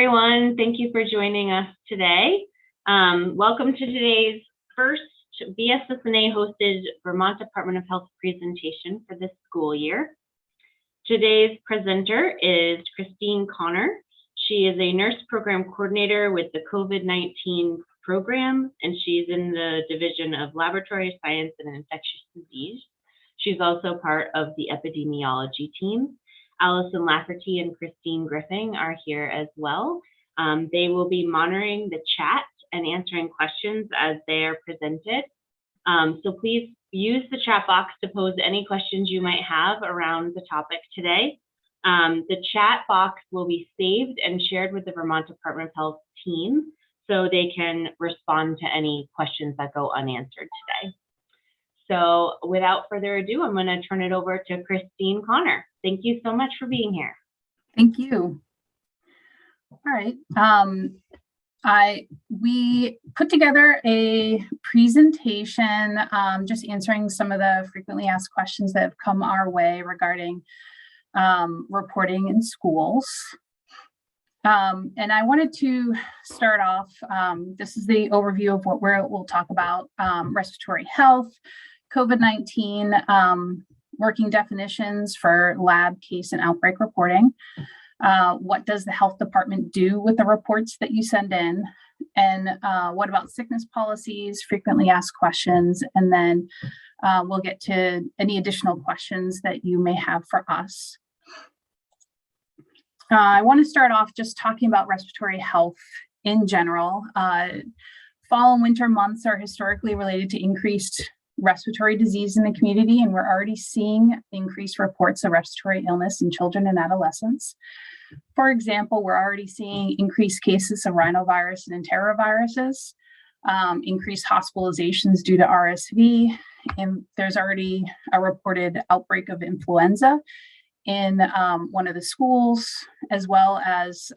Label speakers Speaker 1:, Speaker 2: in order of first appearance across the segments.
Speaker 1: Everyone, thank you for joining us today. Welcome to today's first VSSNA hosted Vermont Department of Health presentation for this school year. Today's presenter is Christine Connor. She is a nurse program coordinator with the COVID-19 program, and she's in the Division of Laboratory Science and Infectious Disease. She's also part of the epidemiology team. Allison Lafferty and Christine Griffin are here as well. They will be monitoring the chat and answering questions as they are presented. So please use the chat box to pose any questions you might have around the topic today. The chat box will be saved and shared with the Vermont Department of Health team so they can respond to any questions that go unanswered today. So without further ado, I'm going to turn it over to Christine Connor. Thank you so much for being here.
Speaker 2: Thank you. All right. We put together a presentation just answering some of the frequently asked questions that have come our way regarding reporting in schools. And I wanted to start off, this is the overview of what we'll talk about, respiratory health, COVID-19, working definitions for lab, case, and outbreak reporting. What does the health department do with the reports that you send in? And what about sickness policies, frequently asked questions, and then we'll get to any additional questions that you may have for us. I want to start off just talking about respiratory health in general. Fall and winter months are historically related to increased respiratory disease in the community, and we're already seeing increased reports of respiratory illness in children and adolescents. For example, we're already seeing increased cases of rhinovirus and enteroviruses, increased hospitalizations due to RSV, and there's already a reported outbreak of influenza in one of the schools, as well as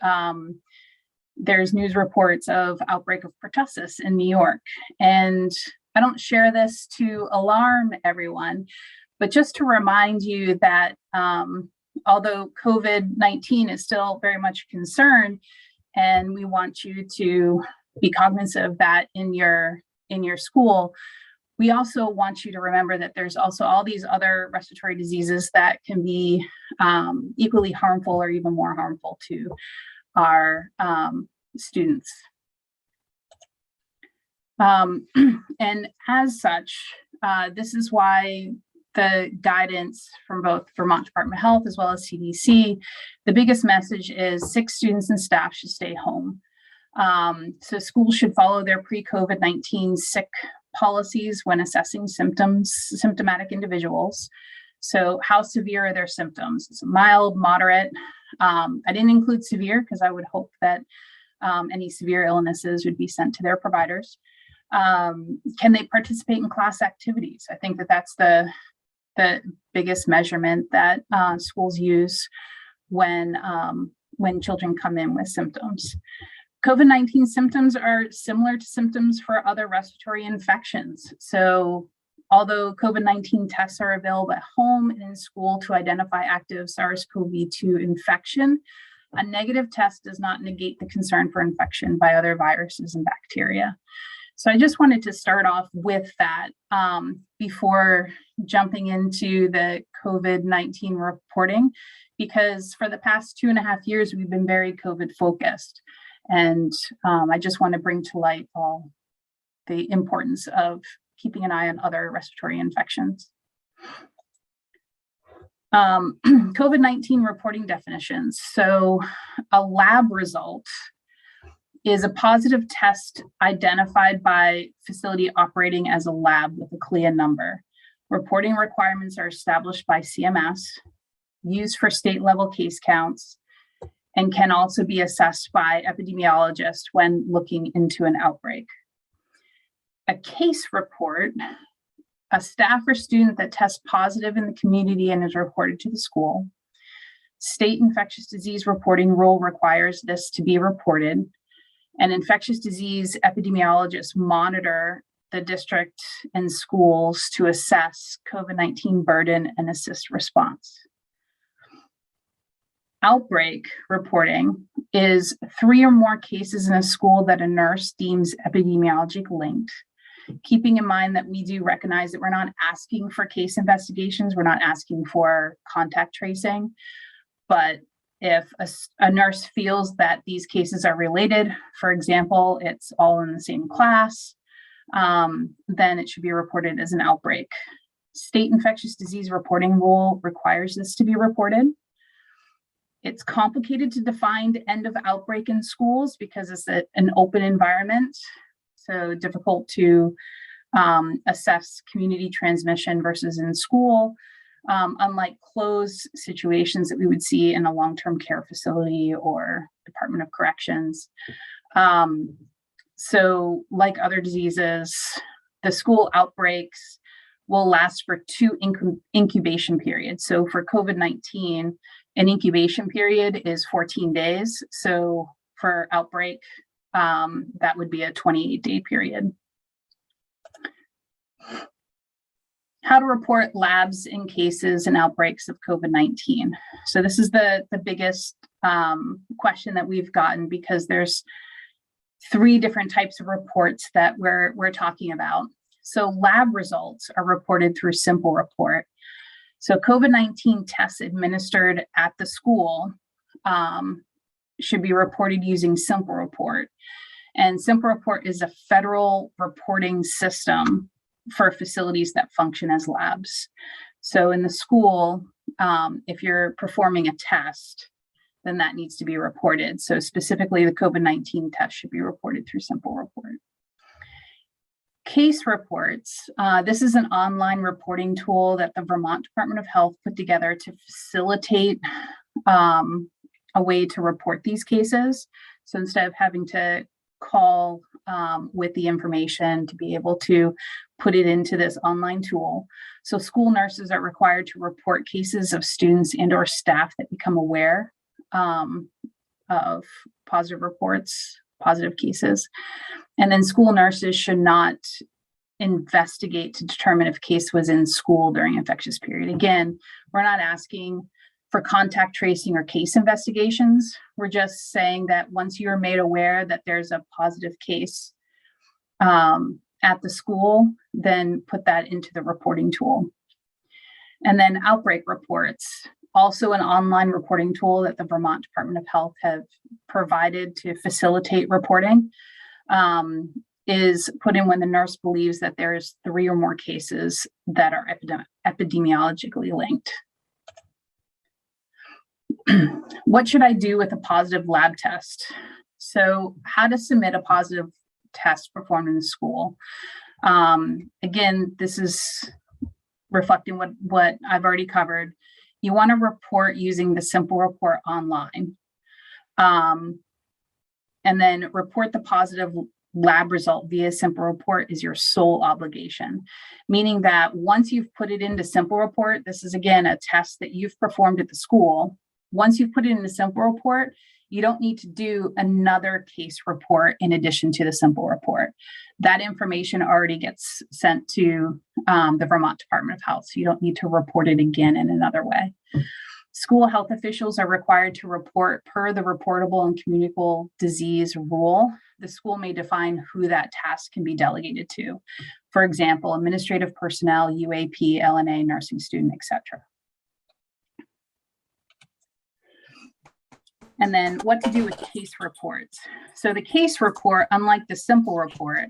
Speaker 2: there's news reports of outbreak of pertussis in New York. And I don't share this to alarm everyone, but just to remind you that although COVID-19 is still very much a concern, and we want you to be cognizant of that in your school, we also want you to remember that there's also all these other respiratory diseases that can be equally harmful or even more harmful to our students. And as such, this is why the guidance from both Vermont Department of Health as well as CDC, the biggest message is sick students and staff should stay home. So schools should follow their pre-COVID-19 sick policies when assessing symptomatic individuals. So how severe are their symptoms? It's mild, moderate. I didn't include severe because I would hope that any severe illnesses would be sent to their providers. Can they participate in class activities? I think that that's the biggest measurement that schools use when children come in with symptoms. COVID-19 symptoms are similar to symptoms for other respiratory infections. So although COVID-19 tests are available at home and in school to identify active SARS-CoV-2 infection, a negative test does not negate the concern for infection by other viruses and bacteria. So I just wanted to start off with that before jumping into the COVID-19 reporting, because for the past 2.5 years, we've been very COVID focused. And I just want to bring to light all the importance of keeping an eye on other respiratory infections. COVID-19 reporting definitions. So a lab result is a positive test identified by facility operating as a lab with a CLIA number. Reporting requirements are established by CMS, used for state level case counts, and can also be assessed by epidemiologists when looking into an outbreak. A case report, a staff or student that tests positive in the community and is reported to the school. State infectious disease reporting rule requires this to be reported, and infectious disease epidemiologists monitor the district and schools to assess COVID-19 burden and assist response. Outbreak reporting is 3 or more cases in a school that a nurse deems epidemiologic linked. Keeping in mind that we do recognize that we're not asking for case investigations, we're not asking for contact tracing, but if a nurse feels that these cases are related, for example, it's all in the same class, then it should be reported as an outbreak. State infectious disease reporting rule requires this to be reported. It's complicated to define end of outbreak in schools because it's an open environment, so difficult to assess community transmission versus in school, unlike closed situations that we would see in a long-term care facility or Department of Corrections. So like other diseases, the school outbreaks will last for 2 incubation periods. So for COVID-19, an incubation period is 14 days. So for outbreak, that would be a 28-day period. How to report labs in cases and outbreaks of COVID-19. So this is the biggest question that we've gotten, because there's 3 different types of reports that we're talking about. So lab results are reported through Simple Report. So COVID-19 tests administered at the school should be reported using Simple Report. And Simple Report is a federal reporting system for facilities that function as labs. So in the school, if you're performing a test, then that needs to be reported. So specifically the COVID-19 test should be reported through Simple Report. Case reports. This is an online reporting tool that the Vermont Department of Health put together to facilitate a way to report these cases. So instead of having to call with the information, to be able to put it into this online tool. So school nurses are required to report cases of students and or staff that become aware of positive reports, positive cases. And then school nurses should not investigate to determine if case was in school during infectious period. Again, we're not asking for contact tracing or case investigations. We're just saying that once you're made aware that there's a positive case at the school, then put that into the reporting tool. And then outbreak reports, also an online reporting tool that the Vermont Department of Health have provided to facilitate reporting, is put in when the nurse believes that there's 3 or more cases that are epidemiologically linked. What should I do with a positive lab test? So how to submit a positive test performed in the school. Again, this is reflecting what I've already covered. You want to report using the Simple Report online. And then report the positive lab result via Simple Report is your sole obligation, meaning that once you've put it into Simple Report, this is again a test that you've performed at the school. Once you put it in the Simple Report, you don't need to do another case report in addition to the Simple Report. That information already gets sent to the Vermont Department of Health, so you don't need to report it again in another way. School health officials are required to report per the reportable and communicable disease rule. The school may define who that task can be delegated to. For example, administrative personnel, UAP, LNA, nursing student, etc. And then what to do with case reports. So the case report, unlike the Simple Report,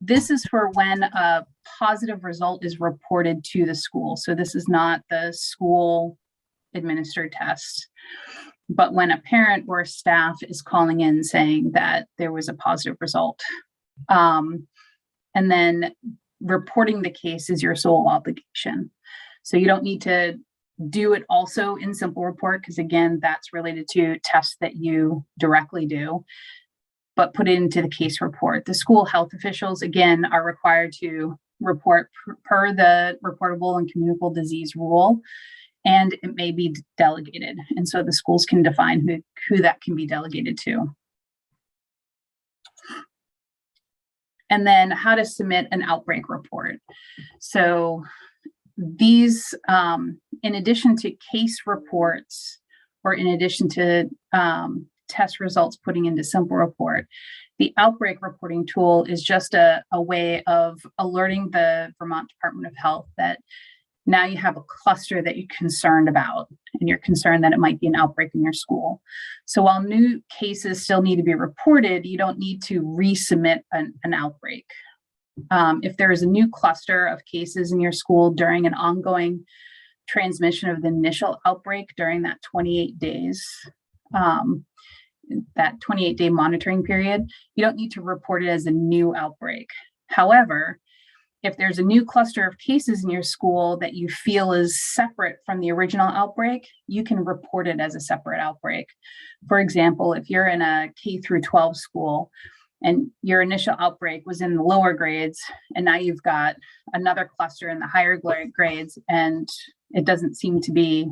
Speaker 2: this is for when a positive result is reported to the school. So this is not the school administered test, but when a parent or staff is calling in saying that there was a positive result. And then reporting the case is your sole obligation. So you don't need to do it also in Simple Report, because again, that's related to tests that you directly do, but put it into the case report. The school health officials, again, are required to report per the reportable and communicable disease rule, and it may be delegated. And so the schools can define who that can be delegated to. And then how to submit an outbreak report. So these, in addition to case reports or in addition to test results putting into simple report. The outbreak reporting tool is just a way of alerting the Vermont Department of Health that now you have a cluster that you're concerned about, and you're concerned that it might be an outbreak in your school. So while new cases still need to be reported, you don't need to resubmit an outbreak. If there is a new cluster of cases in your school during an ongoing transmission of the initial outbreak during that 28 days, that 28-day monitoring period, you don't need to report it as a new outbreak. However, if there's a new cluster of cases in your school that you feel is separate from the original outbreak, you can report it as a separate outbreak. For example, if you're in a K through 12 school and your initial outbreak was in the lower grades, and now you've got another cluster in the higher grades, and it doesn't seem to be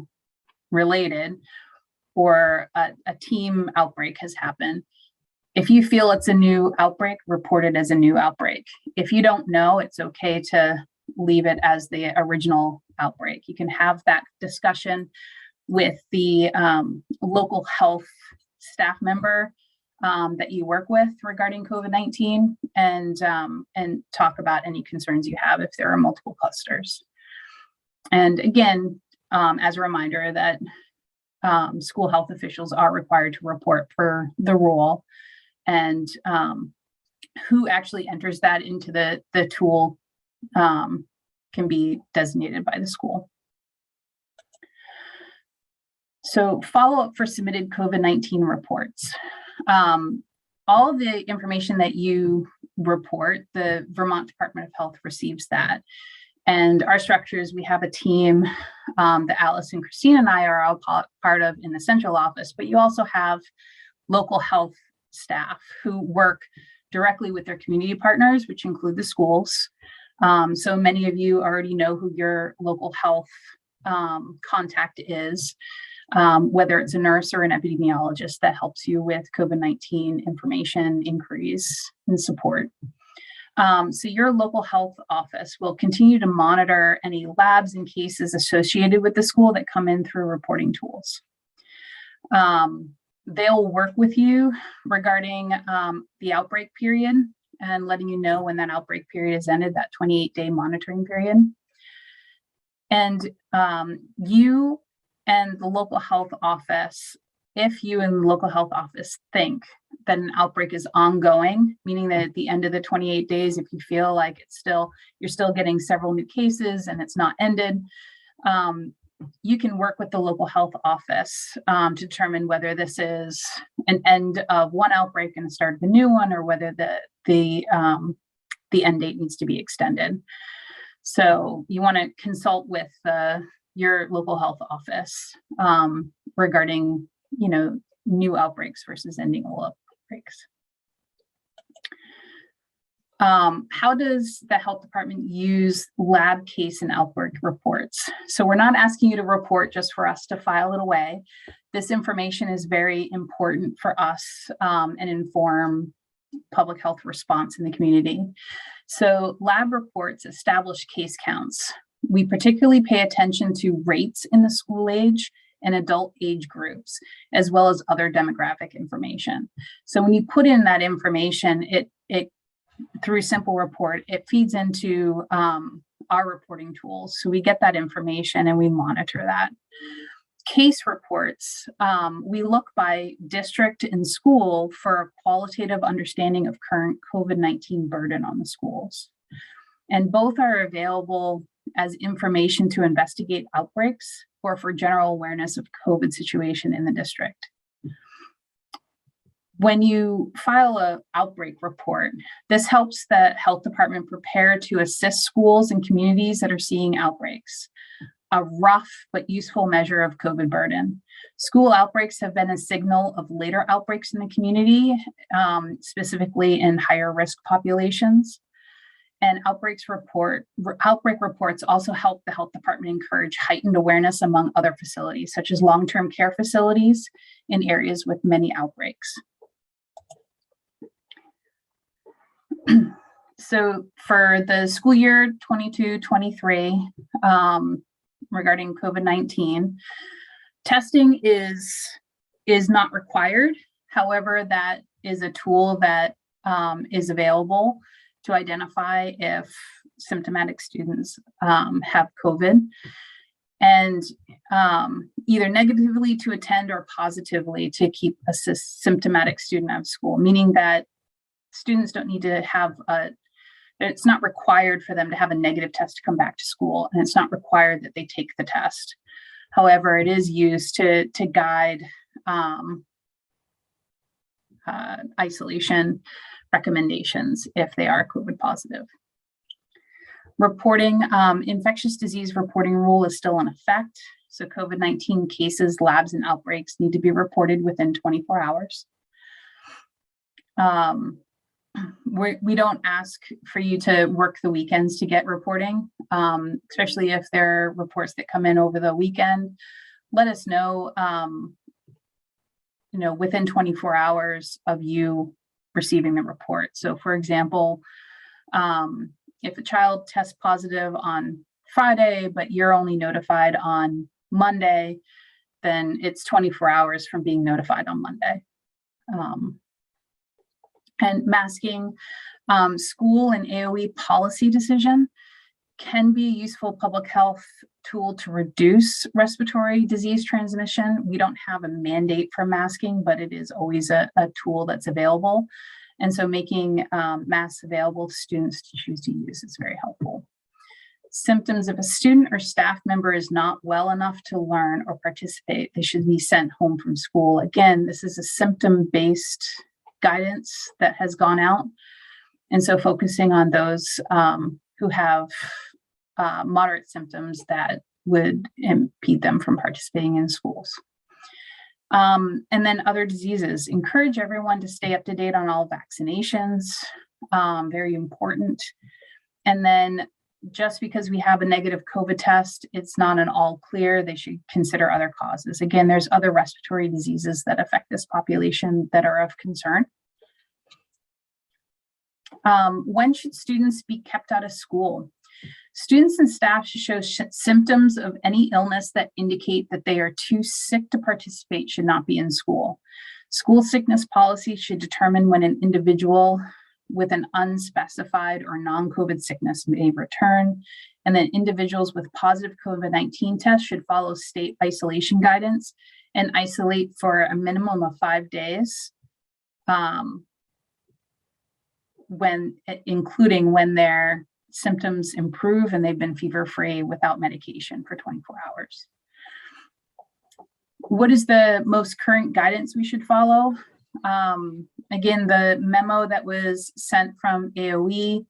Speaker 2: related, or a team outbreak has happened. If you feel it's a new outbreak, report it as a new outbreak. If you don't know, it's okay to leave it as the original outbreak. You can have that discussion with the local health staff member that you work with regarding COVID-19, and talk about any concerns you have if there are multiple clusters. And again, as a reminder that school health officials are required to report per the rule, and who actually enters that into the tool can be designated by the school. So follow-up for submitted COVID-19 reports. All of the information that you report, the Vermont Department of Health receives that. And our structure is we have a team that Alice and Christina and I are all part of in the central office, but you also have local health staff who work directly with their community partners, which include the schools. So many of you already know who your local health contact is, whether it's a nurse or an epidemiologist that helps you with COVID-19 information, inquiries, and support. So your local health office will continue to monitor any labs and cases associated with the school that come in through reporting tools. They'll work with you regarding the outbreak period and letting you know when that outbreak period has ended, that 28-day monitoring period. And you and the local health office, if you and the local health office think that an outbreak is ongoing, meaning that at the end of the 28 days, if you feel like you're still getting several new cases and it's not ended, you can work with the local health office to determine whether this is an end of one outbreak and the start of a new one, or whether the end date needs to be extended. So you want to consult with your local health office regarding, new outbreaks versus ending all outbreaks. How does the health department use lab case and outbreak reports? So we're not asking you to report just for us to file it away. This information is very important for us and inform public health response in the community. So lab reports establish case counts. We particularly pay attention to rates in the school age and adult age groups, as well as other demographic information. So when you put in that information, it through simple report, it feeds into our reporting tools. So we get that information and we monitor that. Case reports, we look by district and school for a qualitative understanding of current COVID-19 burden on the schools. And both are available as information to investigate outbreaks or for general awareness of COVID situation in the district. When you file an outbreak report, this helps the health department prepare to assist schools and communities that are seeing outbreaks, a rough but useful measure of COVID burden. School outbreaks have been a signal of later outbreaks in the community, specifically in higher risk populations. And outbreak reports also help the health department encourage heightened awareness among other facilities, such as long-term care facilities in areas with many outbreaks. So for the school year 22-23, regarding COVID-19, Testing is not required. However, that is a tool that is available to identify if symptomatic students have COVID, and either negatively to attend or positively to keep a symptomatic student out of school, meaning that students don't need to have it's not required for them to have a negative test to come back to school, and it's not required that they take the test. However, it is used to guide isolation recommendations if they are COVID positive. Reporting, infectious disease reporting rule is still in effect. So COVID-19 cases, labs, and outbreaks need to be reported within 24 hours. We don't ask for you to work the weekends to get reporting, especially if there are reports that come in over the weekend. Let us know, within 24 hours of you receiving the report. So for example, if a child tests positive on Friday, but you're only notified on Monday, then it's 24 hours from being notified on Monday. And masking, school and AOE policy decision can be a useful public health tool to reduce respiratory disease transmission. We don't have a mandate for masking, but it is always a tool that's available. And so making masks available to students to choose to use is very helpful. Symptoms: if a student or staff member is not well enough to learn or participate, they should be sent home from school. Again, this is a symptom-based guidance that has gone out. And so focusing on those who have moderate symptoms that would impede them from participating in schools. And then other diseases, encourage everyone to stay up to date on all vaccinations, very important. And then just because we have a negative COVID test, it's not an all clear. They should consider other causes. Again, there's other respiratory diseases that affect this population that are of concern. When should students be kept out of school? Students and staff should show symptoms of any illness that indicate that they are too sick to participate should not be in school. School sickness policy should determine when an individual with an unspecified or non-COVID sickness may return, and then individuals with positive COVID-19 tests should follow state isolation guidance and isolate for a minimum of 5 days, including when their symptoms improve and they've been fever-free without medication for 24 hours. What is the most current guidance we should follow? Again, the memo that was sent from AOE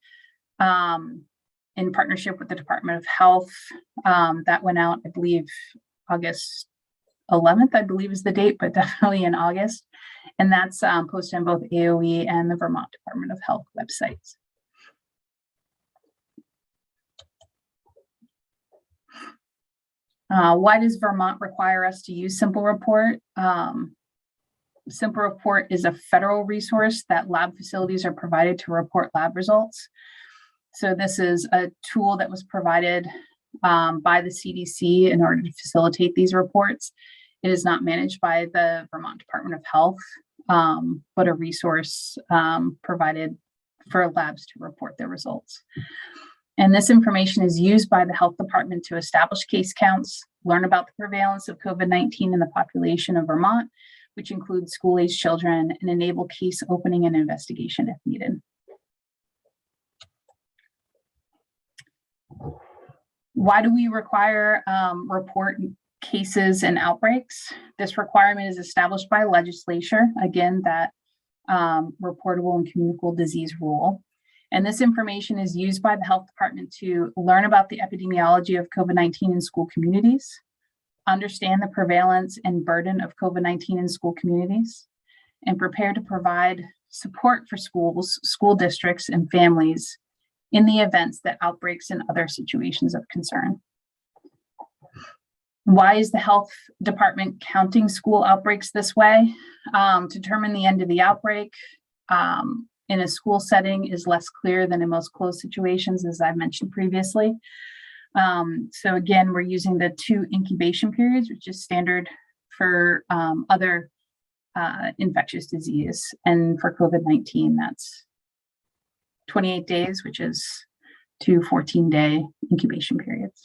Speaker 2: in partnership with the Department of Health, that went out, I believe, August 11th, I believe is the date, but definitely in August. And that's posted on both AOE and the Vermont Department of Health websites. Why does Vermont require us to use Simple Report? Simple Report is a federal resource that lab facilities are provided to report lab results. So this is a tool that was provided by the CDC in order to facilitate these reports. It is not managed by the Vermont Department of Health, but a resource provided for labs to report their results. And this information is used by the health department to establish case counts, learn about the prevalence of COVID-19 in the population of Vermont, which includes school-aged children, and enable case opening and investigation if needed. Why do we require report cases and outbreaks? This requirement is established by legislature, again, that reportable and communicable disease rule. And this information is used by the health department to learn about the epidemiology of COVID-19 in school communities, understand the prevalence and burden of COVID-19 in school communities, and prepare to provide support for schools, school districts, and families in the events that outbreaks and other situations of concern. Why is the health department counting school outbreaks this way? To determine the end of the outbreak in a school setting is less clear than in most closed situations, as I've mentioned previously. So again, we're using the 2 incubation periods, which is standard for other infectious disease. And for COVID-19, that's 28 days, which is 2 14-day incubation periods.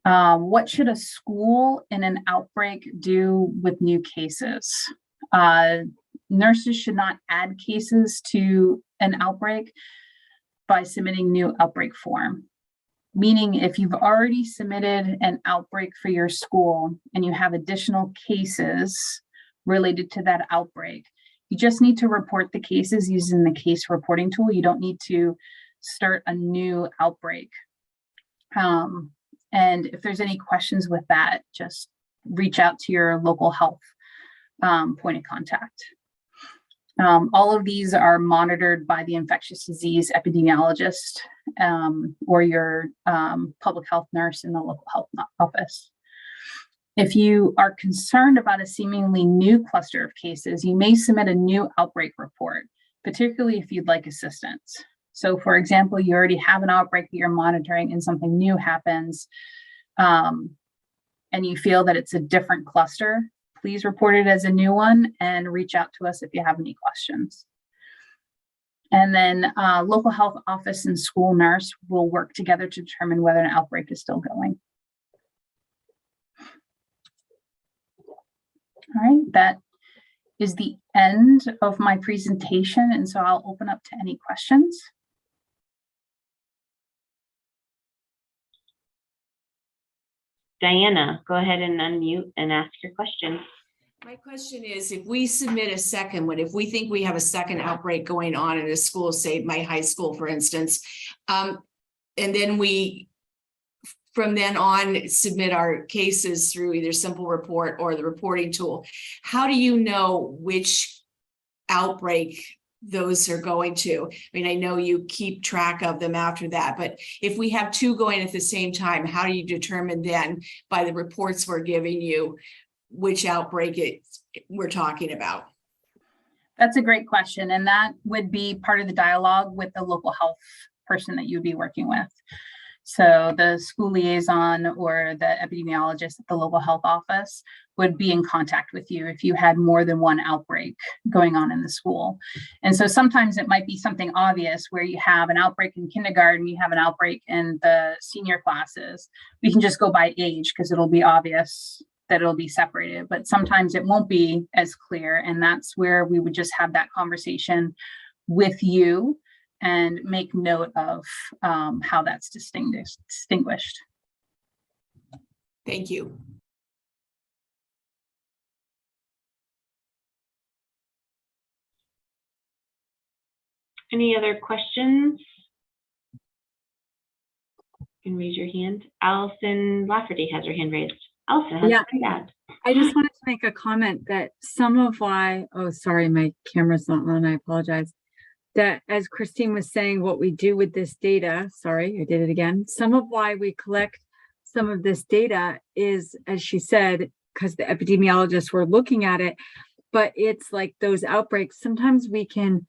Speaker 2: What should a school in an outbreak do with new cases? Nurses should not add cases to an outbreak by submitting new outbreak form. Meaning if you've already submitted an outbreak for your school and you have additional cases related to that outbreak, you just need to report the cases using the case reporting tool. You don't need to start a new outbreak. And if there's any questions with that, just reach out to your local health point of contact. All of these are monitored by the infectious disease epidemiologist or your public health nurse in the local health office. If you are concerned about a seemingly new cluster of cases, you may submit a new outbreak report, particularly if you'd like assistance. So for example, you already have an outbreak that you're monitoring and something new happens, and you feel that it's a different cluster, please report it as a new one and reach out to us if you have any questions. And then local health office and school nurse will work together to determine whether an outbreak is still going. All right, that is the end of my presentation. And so I'll open up to any questions.
Speaker 1: Diana, go ahead and unmute and ask your question.
Speaker 3: My question is, if we submit a second one, if we think we have a second outbreak going on in a school, say my high school, for instance, and then we, from then on, submit our cases through either simple report or the reporting tool, how do you know which outbreak those are going to? I mean, I know you keep track of them after that, but if we have two going at the same time, how do you determine then by the reports we're giving you which outbreak we're talking about?
Speaker 2: That's a great question. And that would be part of the dialogue with the local health person that you'd be working with. So the school liaison or the epidemiologist at the local health office would be in contact with you if you had more than one outbreak going on in the school. And so sometimes it might be something obvious where you have an outbreak in kindergarten, you have an outbreak in the senior classes. We can just go by age because it'll be obvious that it'll be separated, but sometimes it won't be as clear. And that's where we would just have that conversation with you and make note of how that's distinguished.
Speaker 3: Thank you.
Speaker 1: Any other questions? You can raise your hand. Allison Lafferty has her hand raised. Allison, how's that?
Speaker 4: I just wanted to make a comment that some of why, oh, sorry, my camera's not on, I apologize. That as Christine was saying, what we do with this data, sorry, I did it again. Some of why we collect some of this data is, as she said, because the epidemiologists were looking at it, but it's like those outbreaks, sometimes we can,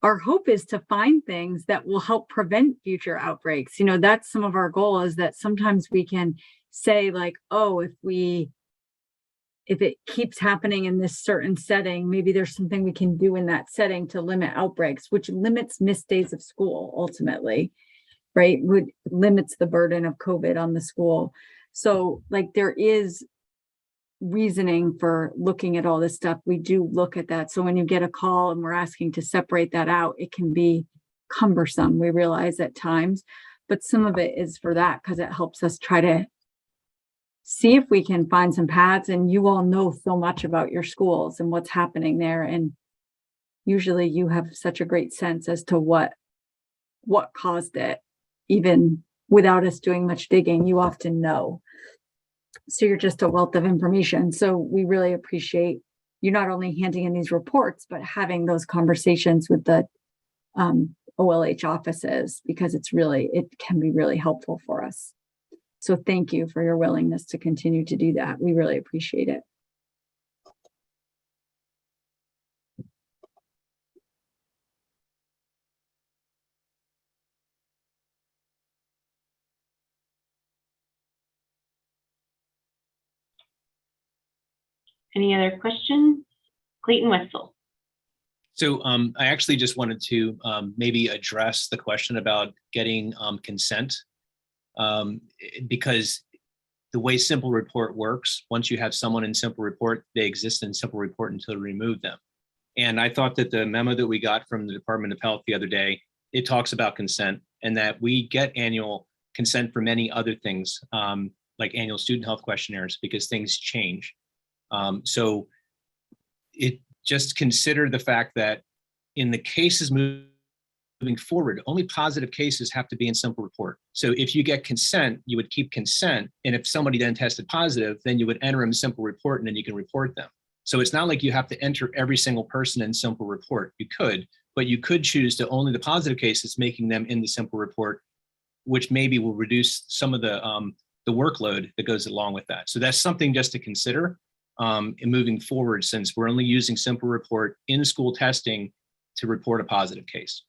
Speaker 4: our hope is to find things that will help prevent future outbreaks. You know, that's some of our goal is that sometimes we can say like, oh, if it keeps happening in this certain setting, maybe there's something we can do in that setting to limit outbreaks, which limits missed days of school ultimately, right? Limits the burden of COVID on the school. So like there is reasoning for looking at all this stuff. We do look at that. So when you get a call and we're asking to separate that out, it can be cumbersome. We realize at times, but some of it is for that because it helps us try to see if we can find some paths. And you all know so much about your schools and what's happening there. And usually you have such a great sense as to what caused it, even without us doing much digging. You often know. So you're just a wealth of information. So we really appreciate you not only handing in these reports, but having those conversations with the OLH offices, because it can be really helpful for us. So thank you for your willingness to continue to do that. We really appreciate it.
Speaker 1: Any other questions? Clayton Wetzel.
Speaker 5: So I actually just wanted to maybe address the question about getting consent, because the way Simple Report works, once you have someone in Simple Report, they exist in Simple Report until you remove them. And I thought that the memo that we got from the Department of Health the other day, it talks about consent and that we get annual consent for many other things, like annual student health questionnaires, because things change. So it just consider the fact that in the cases moving forward, only positive cases have to be in Simple Report. So if you get consent, you would keep consent. And if somebody then tested positive, then you would enter them in Simple Report and then you can report them. So it's not like you have to enter every single person in Simple Report. You could, but you could choose to only the positive cases, making them in the Simple Report, which maybe will reduce some of the workload that goes along with that. So that's something just to consider in moving forward, since we're only using Simple Report in school testing to report a positive case.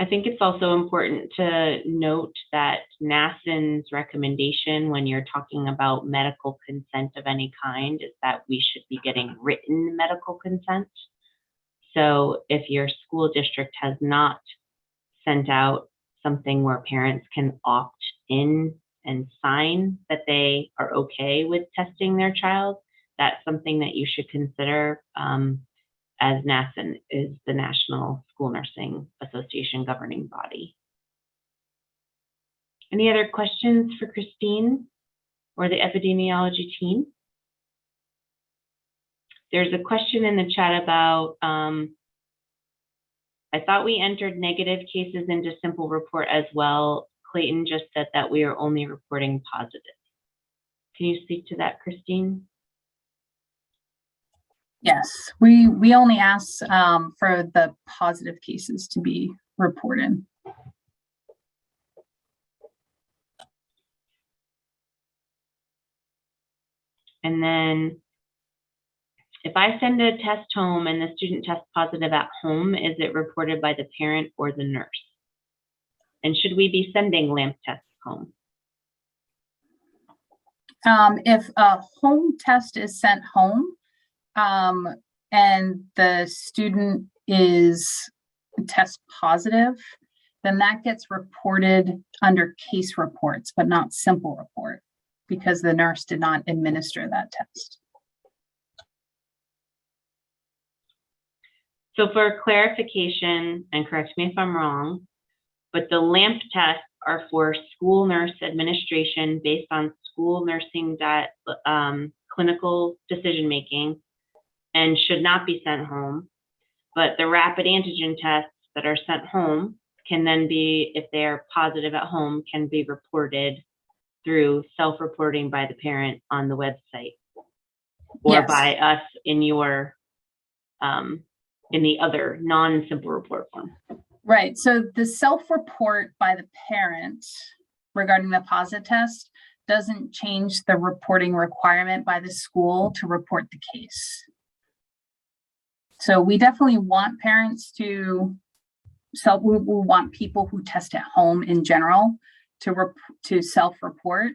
Speaker 1: I think it's also important to note that NASN's recommendation when you're talking about medical consent of any kind is that we should be getting written medical consent. So if your school district has not sent out something where parents can opt in and sign that they are okay with testing their child, that's something that you should consider, as NASN is the National School Nursing Association governing body. Any other questions for Christine or the epidemiology team? There's a question in the chat about, I thought we entered negative cases into Simple Report as well. Clayton just said that we are only reporting positive. Can you speak to that, Christine?
Speaker 2: Yes, we only ask for the positive cases to be reported.
Speaker 1: And then if I send a test home and the student tests positive at home, is it reported by the parent or the nurse? And should we be sending LAMP tests home?
Speaker 2: If a home test is sent home, and the student is test positive, then that gets reported under case reports, but not Simple Report, because the nurse did not administer that test.
Speaker 1: So for clarification, and correct me if I'm wrong, but the LAMP tests are for school nurse administration based on school nursing clinical decision-making, and should not be sent home. But the rapid antigen tests that are sent home can then be, if they are positive at home, can be reported through self-reporting by the parent on the website, or
Speaker 2: Yes.
Speaker 1: by us in your in the other non-Simple Report form.
Speaker 2: Right, so the self-report by the parent regarding the positive test doesn't change the reporting requirement by the school to report the case. So we definitely want parents to, we want people who test at home in general to self-report.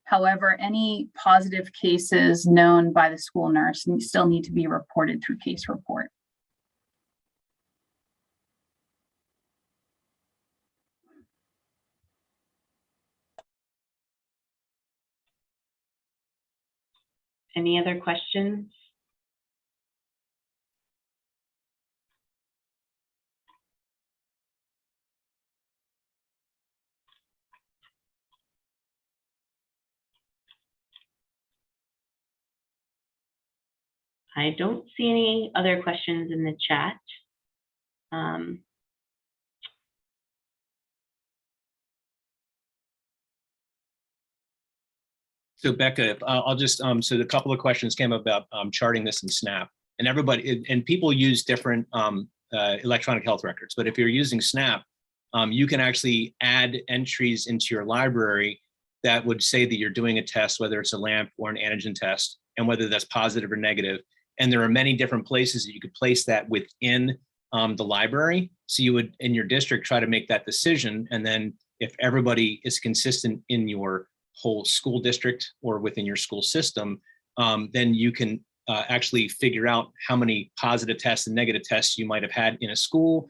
Speaker 2: However, any positive cases known by the school nurse still need to be reported through case report.
Speaker 1: Any other questions? I don't see any other questions in the chat.
Speaker 5: So Becca, I'll just, so a couple of questions came about charting this in SNAP, and everybody, and people use different electronic health records, but if you're using SNAP, you can actually add entries into your library that would say that you're doing a test, whether it's a LAMP or an antigen test, and whether that's positive or negative. And there are many different places that you could place that within the library. So you would, in your district, try to make that decision. And then if everybody is consistent in your whole school district or within your school system, then you can actually figure out how many positive tests and negative tests you might have had in a school,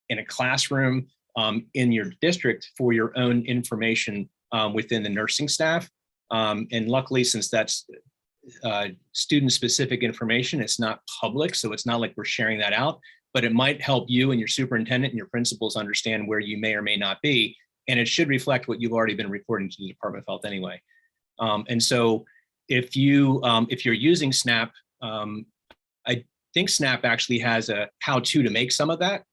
Speaker 5: in a classroom, in your district for your own information within the nursing staff. And luckily, since that's student-specific information, it's not public, so it's not like we're sharing that out, but it might help you and your superintendent and your principals understand where you may or may not be, and it should reflect what you've already been reporting to the Department of Health anyway. And so if you're using SNAP, I think SNAP actually has a how-to to make some of that.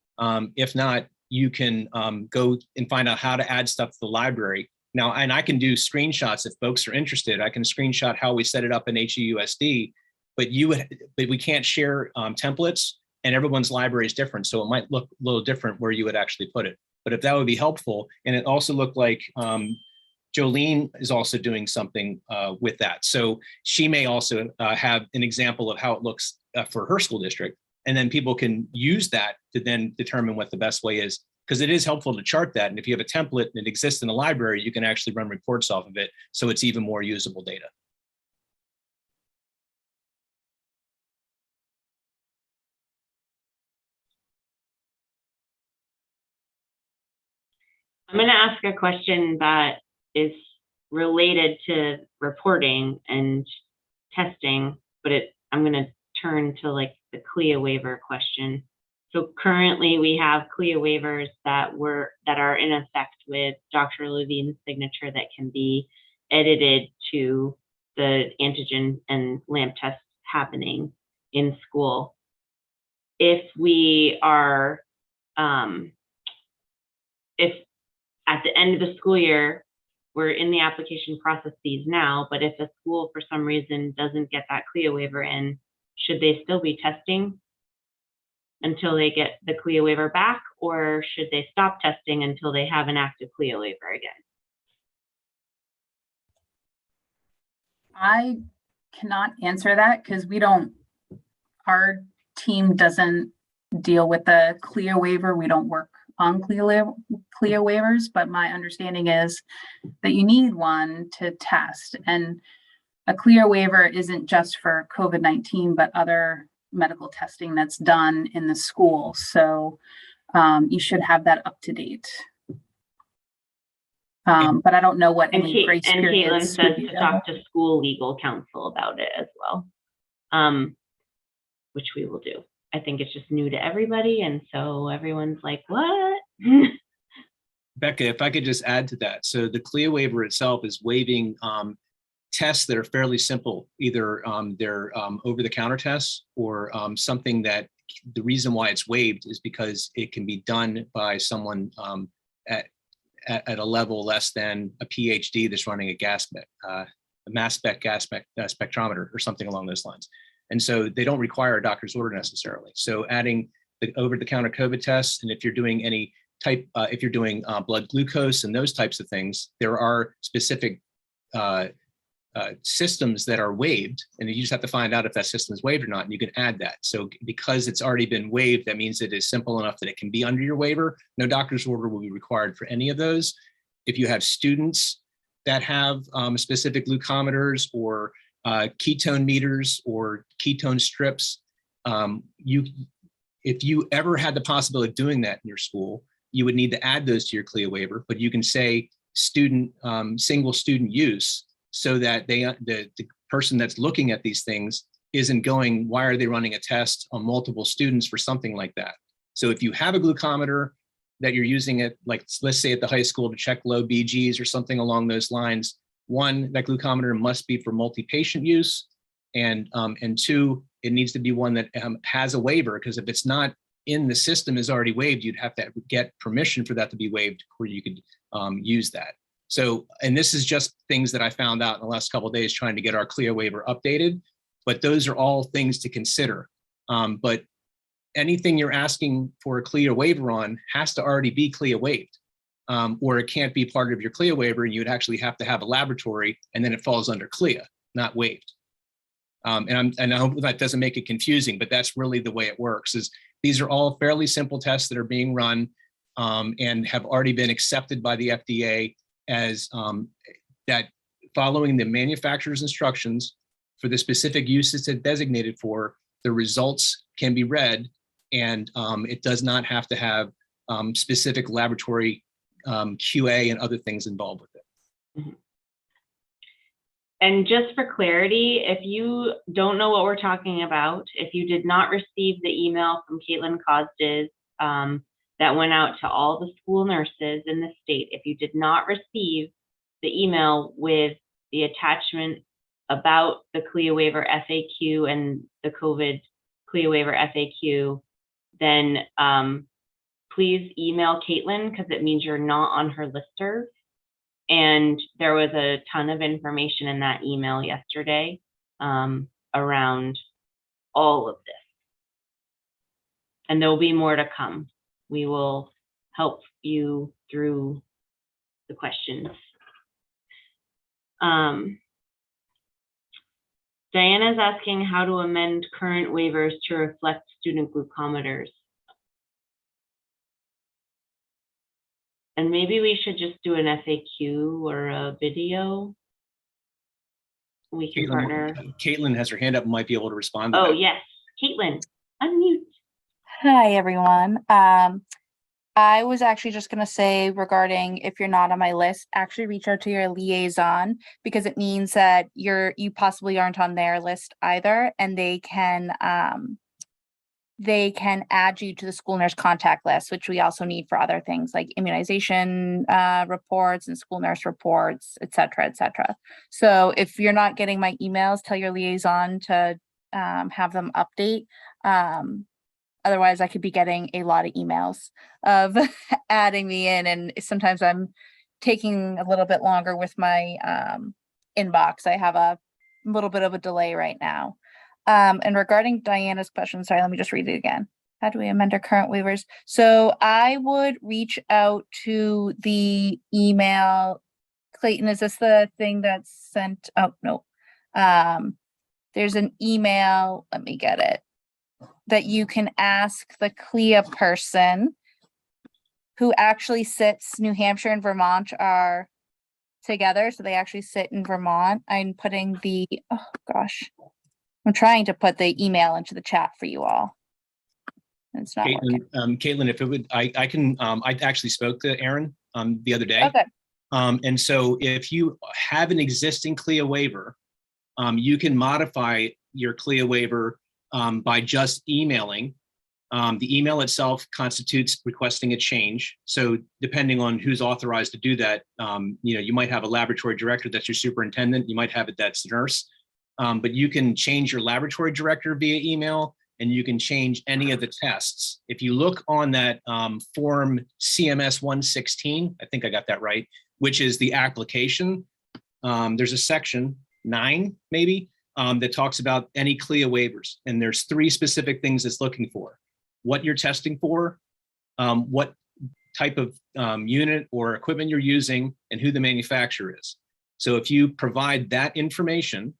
Speaker 5: If not, you can go and find out how to add stuff to the library. Now, and I can do screenshots if folks are interested. I can screenshot how we set it up in HEUSD, but we can't share templates, and everyone's library is different. So it might look a little different where you would actually put it. But if that would be helpful, and it also looked like Jolene is also doing something with that. So she may also have an example of how it looks for her school district. And then people can use that to then determine what the best way is, because it is helpful to chart that. And if you have a template and it exists in the library, you can actually run reports off of it. So it's even more usable data.
Speaker 1: I'm going to ask a question that is related to reporting and testing, but I'm going to turn to like the CLIA waiver question. So currently we have CLIA waivers that are in effect with Dr. Levine's signature that can be edited to the antigen and LAMP tests happening in school. If we are, if at the end of the school year, we're in the application processes now, but if a school for some reason doesn't get that CLIA waiver in, should they still be testing until they get the CLIA waiver back, or should they stop testing until they have an active CLIA waiver again?
Speaker 2: I cannot answer that because our team doesn't deal with the CLIA waiver. We don't work on CLIA waivers, but my understanding is that you need one to test. And a CLIA waiver isn't just for COVID-19, but other medical testing that's done in the school. So you should have that up to date. But I don't know what any grace periods.
Speaker 1: And Caitlin says to talk to school legal counsel about it as well, which we will do. I think it's just new to everybody, and so everyone's like, what?
Speaker 5: Becca, if I could just add to that. So the CLIA waiver itself is waiving tests that are fairly simple. Either they're over-the-counter tests or something that the reason why it's waived is because it can be done by someone at a level less than a PhD that's running a mass spec gas spectrometer or something along those lines. And so they don't require a doctor's order necessarily. So adding the over-the-counter COVID tests, and if you're doing any type, if you're doing blood glucose and those types of things, there are specific systems that are waived, and you just have to find out if that system is waived or not, and you can add that. So because it's already been waived, that means it is simple enough that it can be under your waiver. No doctor's order will be required for any of those. If you have students that have specific glucometers or ketone meters or ketone strips, if you ever had the possibility of doing that in your school, you would need to add those to your CLIA waiver, but you can say student, single student use, so that the person that's looking at these things isn't going, why are they running a test on multiple students for something like that? So if you have a glucometer that you're using it, like let's say at the high school to check low BGs or something along those lines, one, that glucometer must be for multi-patient use, and two, it needs to be one that has a waiver, because if it's not in the system is already waived, you'd have to get permission for that to be waived where you could use that. So, and this is just things that I found out in the last couple of days trying to get our CLIA waiver updated, but those are all things to consider. But anything you're asking for a CLIA waiver on has to already be CLIA waived, or it can't be part of your CLIA waiver. You'd actually have to have a laboratory, and then it falls under CLIA, not waived. And I hope that doesn't make it confusing, but that's really the way it works. Is these are all fairly simple tests that are being run and have already been accepted by the FDA as that following the manufacturer's instructions for the specific uses it's designated for, the results can be read, and it does not have to have specific laboratory QA and other things involved with it.
Speaker 1: Mhm. And just for clarity, if you don't know what we're talking about, if you did not receive the email from Caitlin Costes that went out to all the school nurses in the state, if you did not receive the email with the attachment about the CLIA waiver FAQ and the COVID CLIA waiver FAQ, then please email Caitlin, because it means you're not on her listserv. And there was a ton of information in that email yesterday around all of this. And there'll be more to come. We will help you through the questions. Diana's asking how to amend current waivers to reflect student glucometers. And maybe we should just do an FAQ or a video. We can partner.
Speaker 5: Caitlin has her hand up and might be able to respond to
Speaker 1: Oh,
Speaker 5: that.
Speaker 1: yes. Caitlin, unmute.
Speaker 6: Hi, everyone. I was actually just going to say regarding if you're not on my list, actually reach out to your liaison, because it means that you possibly aren't on their list either, and they can add you to the school nurse contact list, which we also need for other things like immunization reports and school nurse reports, et cetera, et cetera. So if you're not getting my emails, tell your liaison to have them update. Otherwise, I could be getting a lot of emails of adding me in, and sometimes I'm taking a little bit longer with my inbox. I have a little bit of a delay right now. And regarding Diana's question, sorry, let me just read it again. How do we amend our current waivers? So I would reach out to the email. Clayton, is this the thing that's sent? Oh, no. There's an email, let me get it, that you can ask the CLIA person who actually sits. New Hampshire and Vermont are together, so they actually sit in Vermont. I'm putting the, oh gosh, I'm trying to put the email into the chat for you all. It's not working.
Speaker 5: Caitlin, if it would, I actually spoke to Aaron the other day.
Speaker 6: Okay.
Speaker 5: And so if you have an existing CLIA waiver, you can modify your CLIA waiver by just emailing. The email itself constitutes requesting a change. So depending on who's authorized to do that, you might have a laboratory director that's your superintendent. You might have it that's the nurse. But you can change your laboratory director via email, and you can change any of the tests. If you look on that form CMS 116, I think I got that right, which is the application, there's a section 9 maybe that talks about any CLIA waivers. And there's 3 specific things it's looking for: what you're testing for, what type of unit or equipment you're using, and who the manufacturer is. So if you provide that information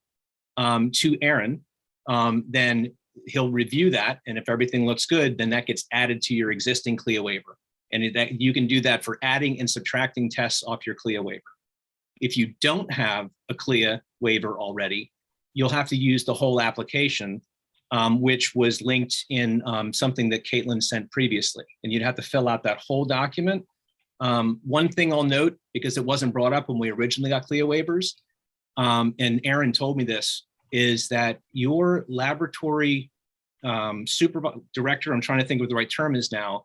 Speaker 5: to Aaron, then he'll review that. And if everything looks good, then that gets added to your existing CLIA waiver. And that you can do that for adding and subtracting tests off your CLIA waiver. If you don't have a CLIA waiver already, you'll have to use the whole application, which was linked in something that Caitlin sent previously. And you'd have to fill out that whole document. One thing I'll note, because it wasn't brought up when we originally got CLIA waivers, and Aaron told me this, is that your laboratory director, I'm trying to think what the right term is now,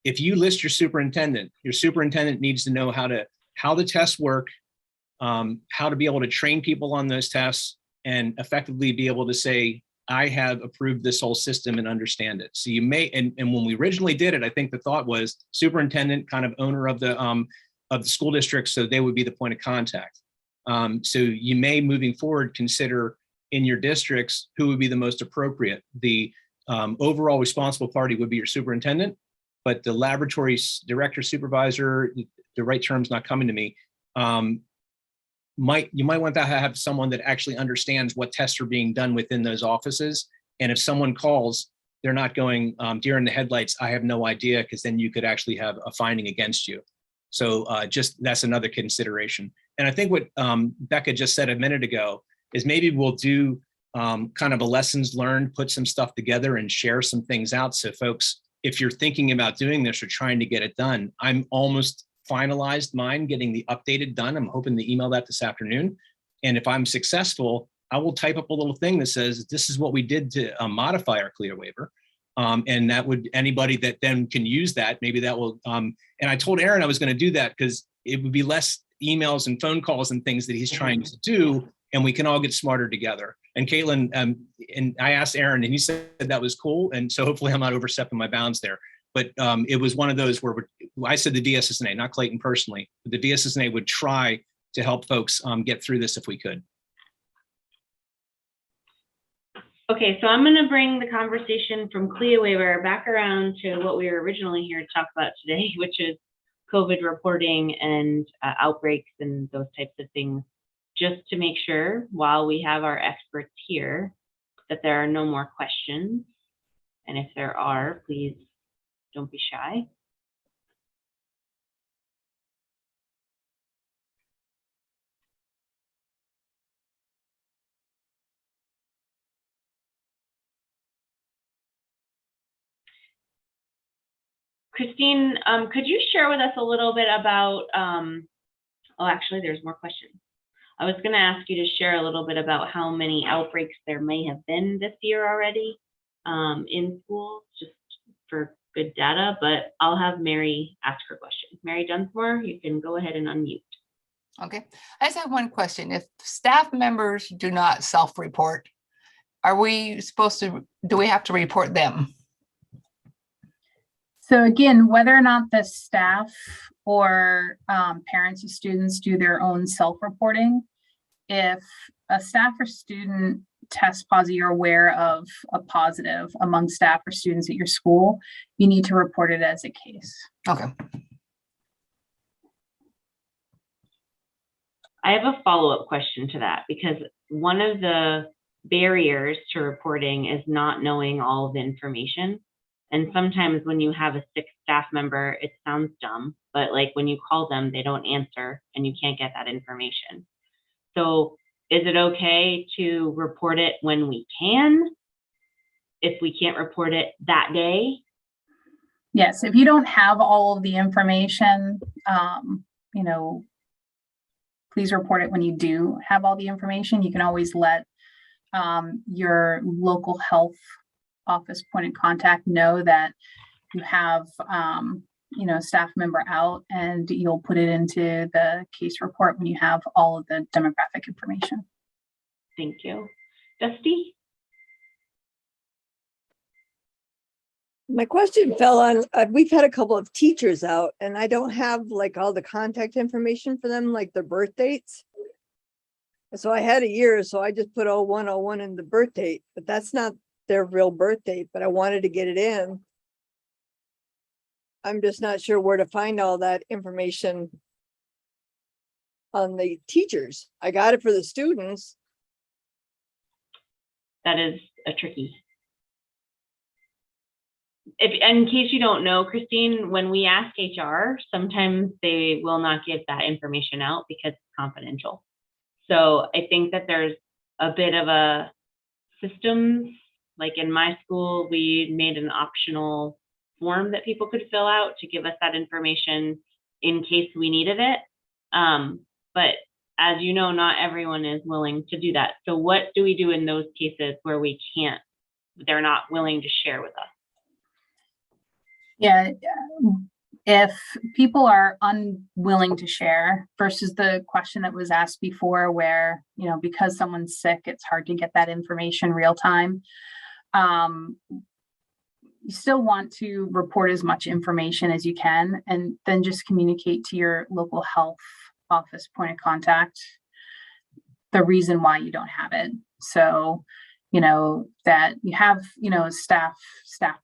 Speaker 5: if you list your superintendent needs to know how the tests work, how to be able to train people on those tests, and effectively be able to say, I have approved this whole system and understand it. So you may, and when we originally did it, I think the thought was superintendent, kind of owner of the school district, so they would be the point of contact. So you may, moving forward, consider in your districts who would be the most appropriate. The overall responsible party would be your superintendent, but the laboratory director, supervisor, the right term's not coming to me, you might want to have someone that actually understands what tests are being done within those offices. And if someone calls, they're not going deer in the headlights, I have no idea, because then you could actually have a finding against you. So just that's another consideration. And I think what Becca just said a minute ago is maybe we'll do kind of a lessons learned, put some stuff together and share some things out. So folks, if you're thinking about doing this or trying to get it done, I'm almost finalized mine, getting the updated done. I'm hoping to email that this afternoon. And if I'm successful, I will type up a little thing that says, this is what we did to modify our CLIA waiver. And that would, anybody that then can use that, maybe that will, and I told Aaron I was going to do that because it would be less emails and phone calls and things that he's trying to do, and we can all get smarter together. And Caitlin, and I asked Aaron, and he said that was cool. And so hopefully I'm not overstepping my bounds there. But it was one of those where I said the VSSNA, not Clayton personally, but the VSSNA would try to help folks get through this if we could.
Speaker 1: Okay, so I'm going to bring the conversation from CLIA waiver back around to what we were originally here to talk about today, which is COVID reporting and outbreaks and those types of things, just to make sure while we have our experts here that there are no more questions. And if there are, please don't be shy. Christine, could you share with us a little bit about, oh, actually, there's more questions. I was going to ask you to share a little bit about how many outbreaks there may have been this year already in schools, just for good data, but I'll have Mary ask her question. Mary Dunsmore, you can go ahead and unmute.
Speaker 7: Okay, I just have one question. If staff members do not self-report, are we supposed to, do we have to report them?
Speaker 2: So again, whether or not the staff or parents of students do their own self-reporting, if a staff or student tests positive, you're aware of a positive among staff or students at your school, you need to report it as a case.
Speaker 7: Okay.
Speaker 1: I have a follow-up question to that, because one of the barriers to reporting is not knowing all of the information. And sometimes when you have a sick staff member, it sounds dumb, but like when you call them, they don't answer and you can't get that information. So is it okay to report it when we can, if we can't report it that day?
Speaker 2: Yes, if you don't have all of the information, you know, please report it when you do have all the information. You can always let your local health office point of contact know that you have you know, staff member out, and you'll put it into the case report when you have all of the demographic information.
Speaker 1: Thank you. Dusty?
Speaker 8: My question fell on, we've had a couple of teachers out and I don't have like all the contact information for them, like their birth dates. So I had a year, so I just put 0101 in the birth date, but that's not their real birth date, but I wanted to get it in. I'm just not sure where to find all that information on the teachers. I got it for the students.
Speaker 1: That is a tricky. If, in case you don't know, Christine, when we ask HR, sometimes they will not give that information out because it's confidential. So I think that there's a bit of a systems, like in my school, we made an optional form that people could fill out to give us that information in case we needed it. But as you know, not everyone is willing to do that. So what do we do in those cases where we can't, they're not willing to share with us?
Speaker 2: Yeah, if people are unwilling to share versus the question that was asked before where, you know, because someone's sick, it's hard to get that information real time. You still want to report as much information as you can, and then just communicate to your local health office point of contact the reason why you don't have it. So, you know, that you have, you know, staff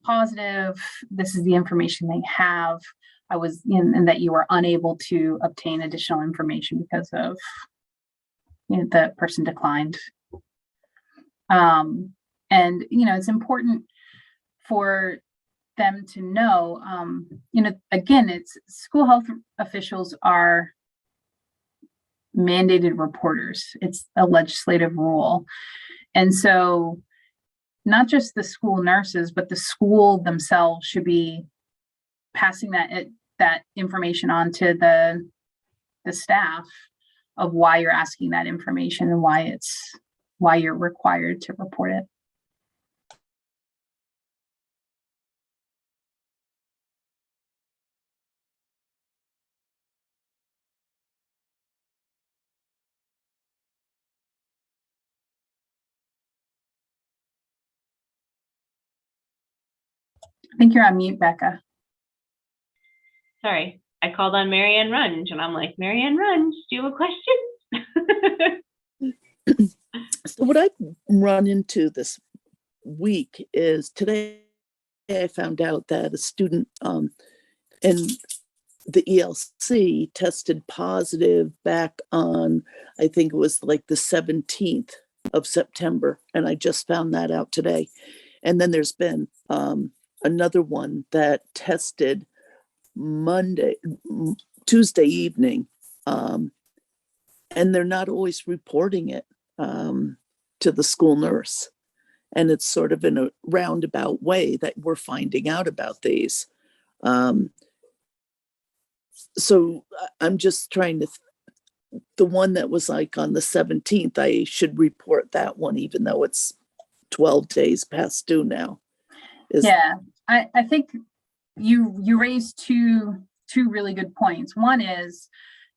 Speaker 2: positive, this is the information they have. I was in, and that you were unable to obtain additional information because of, you know, the person declined. And, you know, it's important for them to know, you know, again, it's school health officials are mandated reporters. It's a legislative rule. And so not just the school nurses, but the school themselves should be passing that information on to the staff of why you're asking that information and why you're required to report it. I think you're on mute, Becca.
Speaker 1: Sorry, I called on Marianne Runge and I'm like, Marianne Runge, do you have a question?
Speaker 9: So what I've run into this week is today I found out that a student in the ELC tested positive back on, I think it was like the 17th of September. And I just found that out today. And then there's been another one that tested Tuesday evening. And they're not always reporting it to the school nurse. And it's sort of in a roundabout way that we're finding out about these. So I'm just trying to, the one that was like on the 17th, I should report that one, even though it's 12 days past due now.
Speaker 2: Yeah, I think you raised two really good points. One is,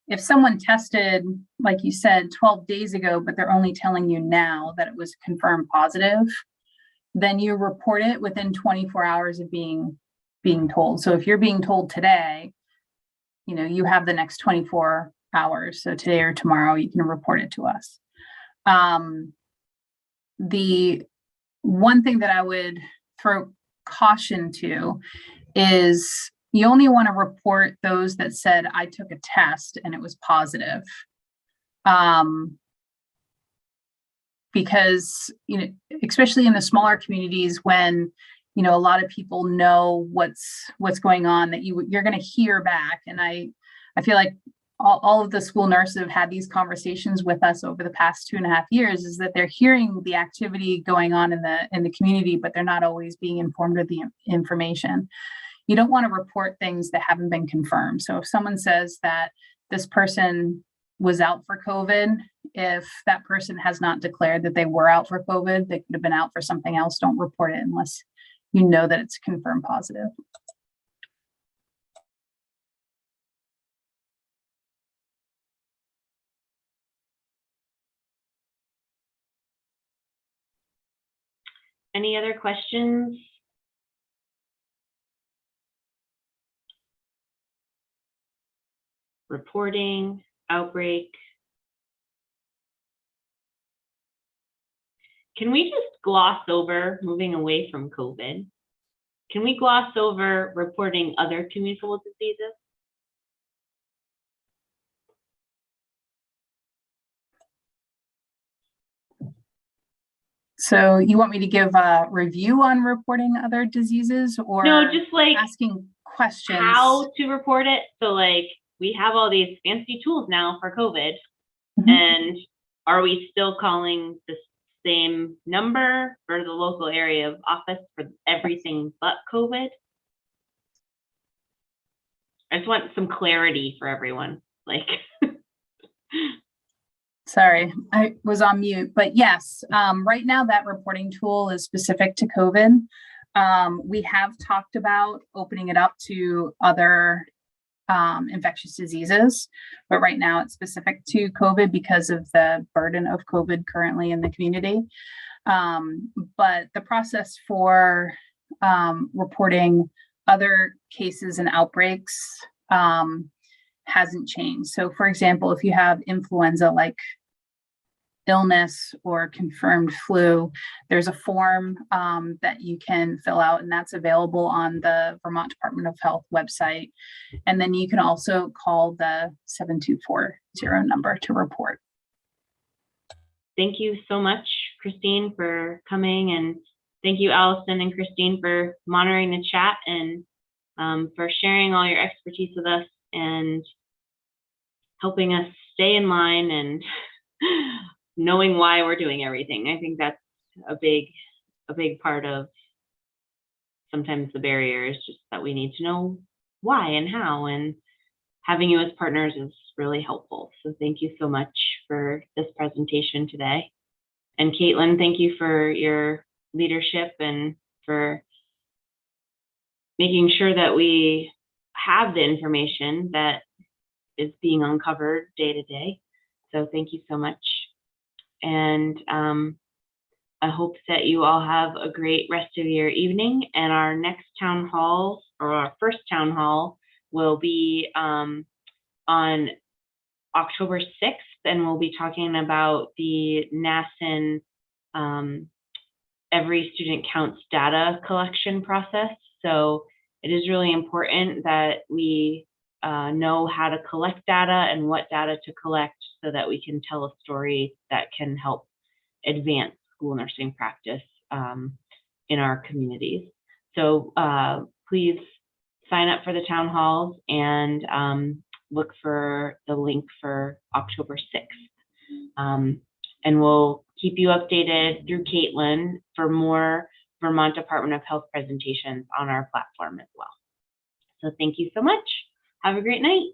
Speaker 2: if someone tested, like you said, 12 days ago, but they're only telling you now that it was confirmed positive, then you report it within 24 hours of being told. So if you're being told today, you have the next 24 hours. So today or tomorrow, you can report it to us. The one thing that I would throw caution to is you only want to report those that said, I took a test and it was positive. Because, especially in the smaller communities when, a lot of people know what's going on, that you're going to hear back. And I feel like all of the school nurses have had these conversations with us over the past 2.5 years, is that they're hearing the activity going on in the community, but they're not always being informed of the information. You don't want to report things that haven't been confirmed. So if someone says that this person was out for COVID, if that person has not declared that they were out for COVID, they could have been out for something else, don't report it unless you know that it's confirmed positive.
Speaker 1: Any other questions? Reporting, outbreak. Can we just gloss over, moving away from COVID, can we gloss over reporting other communicable diseases?
Speaker 2: So you want me to give a review on reporting other diseases, or
Speaker 1: no, just like
Speaker 2: asking questions?
Speaker 1: How to report it. So like we have all these fancy tools now for COVID, and are we still calling the same number for the local area of office for everything but COVID? I just want some clarity for everyone. Like,
Speaker 2: sorry, I was on mute, but yes, right now that reporting tool is specific to COVID. We have talked about opening it up to other infectious diseases, but right now it's specific to COVID because of the burden of COVID currently in the community. But the process for reporting other cases and outbreaks hasn't changed. So for example, if you have influenza-like illness or confirmed flu, there's a form that you can fill out, and that's available on the Vermont Department of Health website. And then you can also call the 7240 number to report.
Speaker 1: thank you so much, Christine, for coming, and thank you, Allison and Christine, for monitoring the chat and for sharing all your expertise with us and helping us stay in line and knowing why we're doing everything. I think that's a big part of sometimes the barrier is just that we need to know why and how, and having you as partners is really helpful. So thank you so much for this presentation today. And Caitlin, thank you for your leadership and for making sure that we have the information that is being uncovered day to day. So thank you so much. And I hope that you all have a great rest of your evening. And our next town hall, or our first town hall, will be on October 6th, and we'll be talking about the NASN Every Student Counts data collection process. So it is really important that we know how to collect data and what data to collect so that we can tell a story that can help advance school nursing practice in our communities. So please sign up for the town halls and look for the link for October 6th. And we'll keep you updated through Caitlin for more Vermont Department of Health presentations on our platform as well. So thank you so much. Have a great night.